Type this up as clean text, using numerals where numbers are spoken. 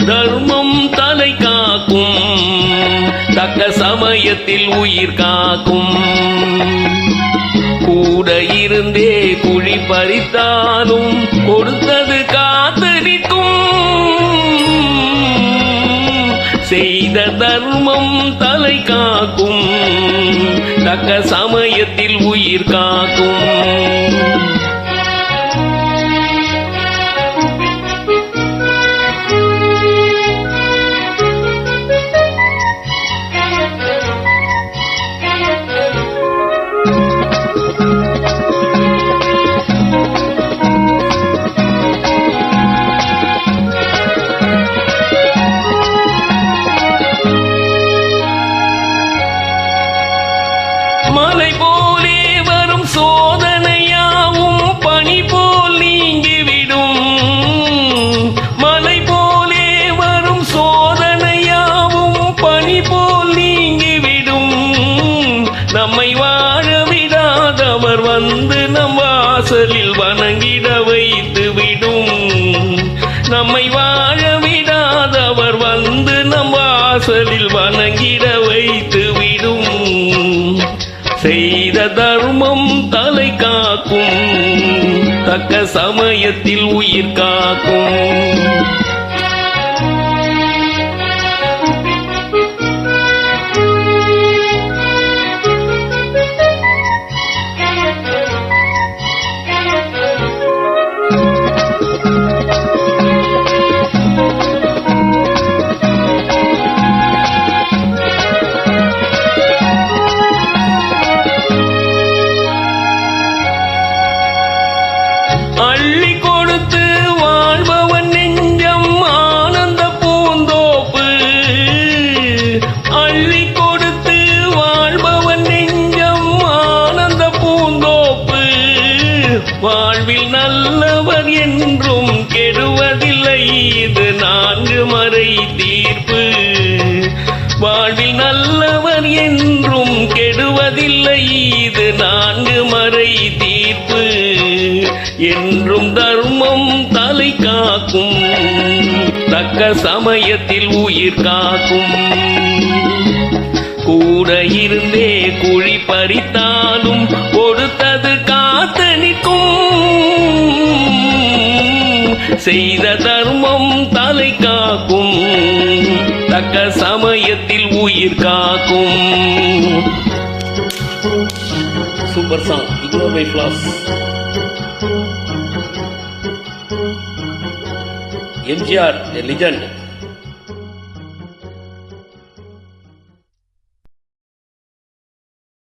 தர்மம் தலை காக்கும், தக்க சமயத்தில் உயிர் காக்கும். கூட இருந்தே குழி பறித்தாலும் கொடுத்தது காத்து நிற்கும். செய்த தர்மம் தலை காக்கும், தக்க சமயத்தில் உயிர் காக்கும். மலை போலே வரும் சோதனையாவும் பனி போல் நீங்கிவிடும். மலை போலே வரும் சோதனையாவும் பனி போல் நீங்கிவிடும். நம்மை வாழ விடாதவர் வந்து நம் வாசலில் வணங்கிட வைத்துவிடும். நம்மை வாழ விடாதவர் வந்து நம் வாசலில் வணங்கிட வைத்துவிடும். செய்த தர்மம் தலை காக்கும், தக்க சமயத்தில் உயிர் காக்கும். அள்ளி கொடுத்து வாழ்பவன் நெஞ்சம் ஆனந்த பூந்தோப்பு. அள்ளி கொடுத்து வாழ்பவன் நெஞ்சம் ஆனந்த பூந்தோப்பு. வாழ்வில் நல்லவர் என்றும் கெடுவதில்லை, இது 4 மறை தீர்ப்பு. வாழ்வில் நல்லவர் என்றும் கெடுவதில்லை, இது 4 மறை தீர்ப்பு. என்றும் தர்மம் தலை காக்கும், தக்க சமயத்தில் உயிர் காக்கும். கூட இருந்தே குழி பறித்தாலும் கொடுத்தது காத்து நிற்கும். செய்த தர்மம் தலை காக்கும், தக்க சமயத்தில் உயிர் காக்கும். Super song, ignore my flaws. MGR, a legend.